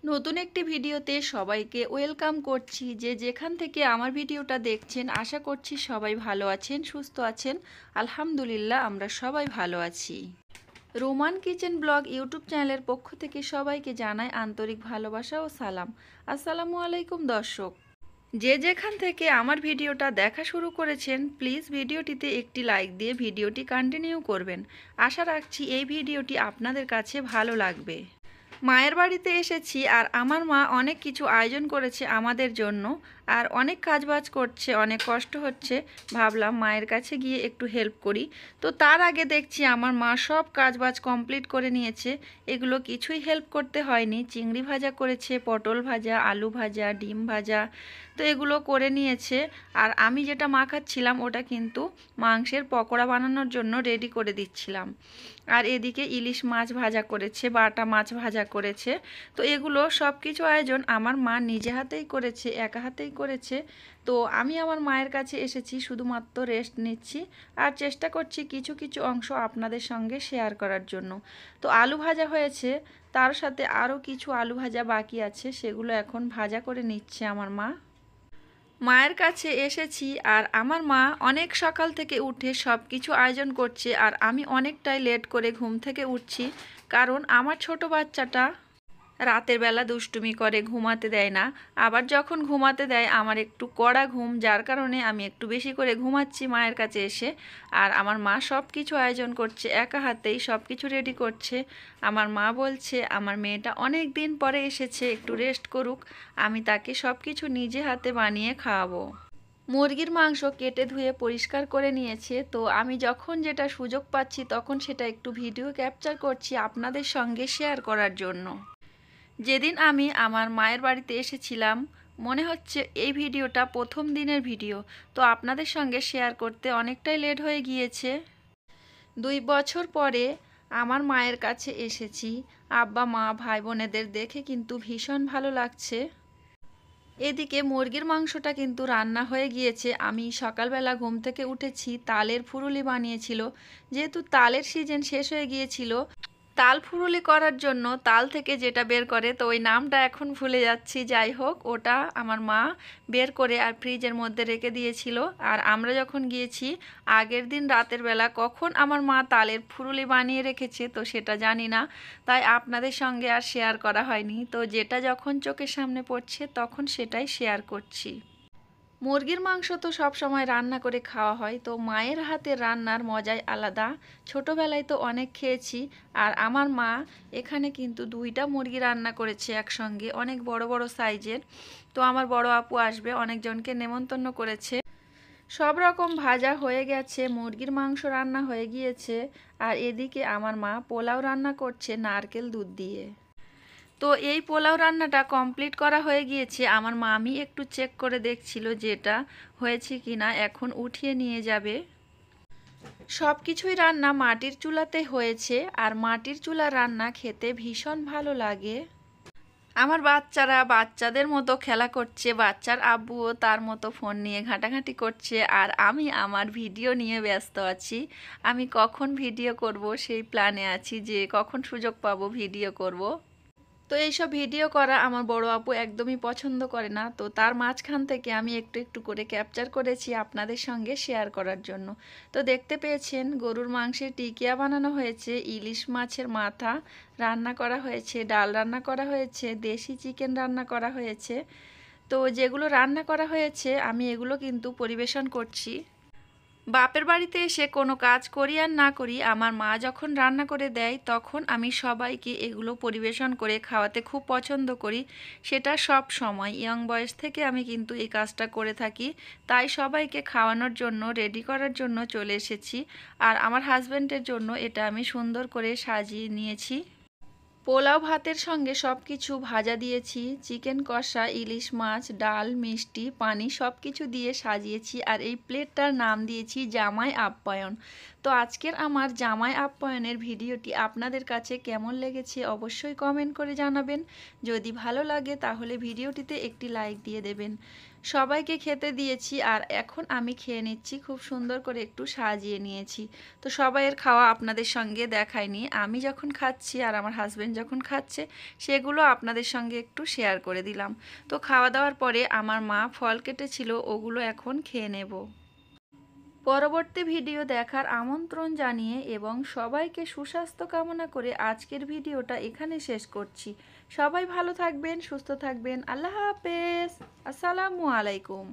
নতুন একটি ভিডিওতে সবাইকে ওয়েলকাম করছি। যে যেখান থেকে আমার ভিডিওটা দেখছেন, আশা করছি সবাই ভালো আছেন, সুস্থ আছেন। আলহামদুলিল্লাহ, আমরা সবাই ভালো আছি। রোমান কিচেন ব্লগ ইউটিউব চ্যানেলের পক্ষ থেকে সবাইকে জানাই আন্তরিক ভালোবাসা ও সালাম। আসসালামু আলাইকুম দর্শক, যে যেখান থেকে আমার ভিডিওটা দেখা শুরু করেছেন, প্লিজ ভিডিওটিতে একটি লাইক দিয়ে ভিডিওটি কন্টিনিউ করবেন। আশা রাখছি এই ভিডিওটি আপনাদের কাছে ভালো লাগবে। মায়ের বাড়িতে এসেছি আর আমার মা অনেক কিছু আয়োজন করেছে আমাদের জন্য, আর অনেক কাজবাজ করছে, অনেক কষ্ট হচ্ছে। ভাবলাম মায়ের কাছে গিয়ে একটু হেল্প করি। তো তার আগে দেখছি আমার মা সব কাজবাজ কমপ্লিট করে নিয়েছে। এগুলো কিছুই হেল্প করতে হয়নি। চিংড়ি ভাজা করেছে, পটল ভাজা, আলু ভাজা, ডিম ভাজা, তো এগুলো করে নিয়েছে। আর আমি যেটা মাখাচ্ছিলাম ওটা কিন্তু মাংসের পকোড়া বানানোর জন্য রেডি করে দিচ্ছিলাম। আর এদিকে ইলিশ মাছ ভাজা করেছে, বাটা মাছ ভাজা করেছে। তো এগুলো সব কিছু আয়োজন আমার মা নিজে হাতেই করেছে, একা হাতেই করেছে। তো আমি আমার মায়ের কাছে এসেছি শুধুমাত্র রেস্ট নিচ্ছি, আর চেষ্টা করছি কিছু কিছু অংশ আপনাদের সঙ্গে শেয়ার করার জন্য। তো আলু ভাজা হয়েছে, তার সাথে আরও কিছু আলু ভাজা বাকি আছে, সেগুলো এখন ভাজা করে নিচ্ছে আমার মা। মায়ের কাছে এসেছি আর আমার মা অনেক সকাল থেকে উঠে সব কিছু আয়োজন করছে, আর আমি অনেকটাই লেট করে ঘুম থেকে উঠছি। কারণ আমার ছোট বাচ্চাটা রাতের বেলা দুষ্টুমি করে, ঘুমাতে দেয় না। আবার যখন ঘুমাতে দেয় আমার একটু কড়া ঘুম, যার কারণে আমি একটু বেশি করে ঘুমাচ্ছি মায়ের কাছে এসে। আর আমার মা সব কিছু আয়োজন করছে, একা হাতেই সব কিছু রেডি করছে। আমার মা বলছে আমার মেয়েটা অনেক দিন পরে এসেছে, একটু রেস্ট করুক, আমি তাকে সব কিছু নিজে হাতে বানিয়ে খাওয়াবো। মুরগির মাংস কেটে ধুয়ে পরিষ্কার করে নিয়েছে। তো আমি যখন যেটা সুযোগ পাচ্ছি তখন সেটা একটু ভিডিও ক্যাপচার করছি আপনাদের সঙ্গে শেয়ার করার জন্য। যেদিন আমি আমার মায়ের বাড়িতে এসেছিলাম, মনে হচ্ছে এই ভিডিওটা প্রথম দিনের ভিডিও। তো আপনাদের সঙ্গে শেয়ার করতে অনেকটাই লেট হয়ে গিয়েছে। 2 বছর পরে আমার মায়ের কাছে এসেছি। আব্বা মা ভাই বোনেদের দেখে কিন্তু ভীষণ ভালো লাগছে। এদিকে মুরগির মাংসটা কিন্তু রান্না হয়ে গিয়েছে। আমি সকালবেলা ঘুম থেকে উঠেছি, তালের ফুরুলি বানিয়েছিল। যেহেতু তালের সিজন শেষ হয়ে গিয়েছিল, তাল ফুরুলি করার জন্য তাল থেকে যেটা বের করে, তো ওই নামটা এখন ভুলে যাচ্ছি। যাই হোক, ওটা আমার মা বের করে আর ফ্রিজের মধ্যে রেখে দিয়েছিল। আর আমরা যখন গিয়েছি আগের দিন রাতের বেলা কখন আমার মা তালের ফুরুলি বানিয়ে রেখেছে তো সেটা জানি না, তাই আপনাদের সঙ্গে আর শেয়ার করা হয়নি। তো যেটা যখন চোখের সামনে পড়ছে তখন সেটাই শেয়ার করছি। মুরগির মাংস তো সব সময় রান্না করে খাওয়া হয়, তো মায়ের হাতের রান্নার মজাই আলাদা। ছোটোবেলায় তো অনেক খেয়েছি। আর আমার মা এখানে কিন্তু 2টা মুরগি রান্না করেছে একসঙ্গে, অনেক বড় বড় সাইজের। তো আমার বড় আপু আসবে, অনেকজনকে নেমন্তন্ন করেছে। সব রকম ভাজা হয়ে গেছে, মুরগির মাংস রান্না হয়ে গিয়েছে। আর এদিকে আমার মা পোলাও রান্না করছে নারকেল দুধ দিয়ে। তো এই পোলাও রান্নাটা কমপ্লিট করা হয়ে গিয়েছে। আমার মামি একটু চেক করে দেখছিল যেটা হয়েছে কিনা, এখন উঠিয়ে নিয়ে যাবে। সব কিছুই রান্না মাটির চুলাতে হয়েছে, আর মাটির চুলার রান্না খেতে ভীষণ ভালো লাগে। আমার বাচ্চারা বাচ্চাদের মতো খেলা করছে, বাচ্চার আব্বুও তার মতো ফোন নিয়ে ঘাঁটাঘাঁটি করছে, আর আমি আমার ভিডিও নিয়ে ব্যস্ত আছি। আমি কখন ভিডিও করব সেই প্ল্যানে আছি, যে কখন সুযোগ পাবো ভিডিও করব। তো এইসব ভিডিও করা আমার বড় আপু একদমই পছন্দ করে না। তো তার মাঝখান থেকে আমি একটু একটু করে ক্যাপচার করেছি আপনাদের সঙ্গে শেয়ার করার জন্য। তো দেখতে পেয়েছেন গরুর মাংসের টিকিয়া বানানো হয়েছে, ইলিশ মাছের মাথা রান্না করা হয়েছে, ডাল রান্না করা হয়েছে, দেশি চিকেন রান্না করা হয়েছে। তো যেগুলো রান্না করা হয়েছে আমি এগুলো কিন্তু পরিবেশন করছি। বাপের বাড়িতে এসে কোনো কাজ করি আর না করি, আমার মা যখন রান্না করে দেয় তখন আমি সবাইকে এগুলো পরিবেশন করে খাওয়াতে খুব পছন্দ করি। সেটা সব সময়, ইয়ং বয়স থেকে আমি কিন্তু এই কাজটা করে থাকি। তাই সবাইকে খাওয়ানোর জন্য, রেডি করার জন্য চলে এসেছি। আর আমার হাজব্যান্ডের জন্য এটা আমি সুন্দর করে সাজিয়ে নিয়েছি। পোলাও ভাতের সঙ্গে সব কিছু ভাজা দিয়েছি, চিকেন কষা, ইলিশ মাছ, ডাল, মিষ্টি, পানি সব কিছু দিয়ে সাজিয়েছি। আর এই প্লেটটার নাম দিয়েছি জামাই আপ্যায়ন। তো আজকের আমার জামাই আপ্যায়নের ভিডিওটি আপনাদের কাছে কেমন লেগেছে অবশ্যই কমেন্ট করে জানাবেন। যদি ভালো লাগে তাহলে ভিডিওটিতে একটি লাইক দিয়ে দেবেন। সবাইকে খেতে দিয়েছি আর এখন আমি খেয়ে নিচ্ছি। খুব সুন্দর করে একটু সাজিয়ে নিয়েছি। তো সবাইয়ের খাওয়া আপনাদের সঙ্গে দেখাইনি, আমি যখন খাচ্ছি আর আমার হাজবেন্ড যখন খাচ্ছে সেগুলো আপনাদের সঙ্গে একটু শেয়ার করে দিলাম। তো খাওয়া দাওয়ার পরে আমার মা ফল কেটেছিল, ওগুলো এখন খেয়ে নেব। পরবর্তী ভিডিও দেখার আমন্ত্রণ জানিয়ে এবং সবাইকে সুস্বাস্থ্য কামনা করে আজকের ভিডিওটা এখানে শেষ করছি। সবাই ভালো থাকবেন, সুস্থ থাকবেন। আল্লাহ হাফেজ। আসসালামু আলাইকুম।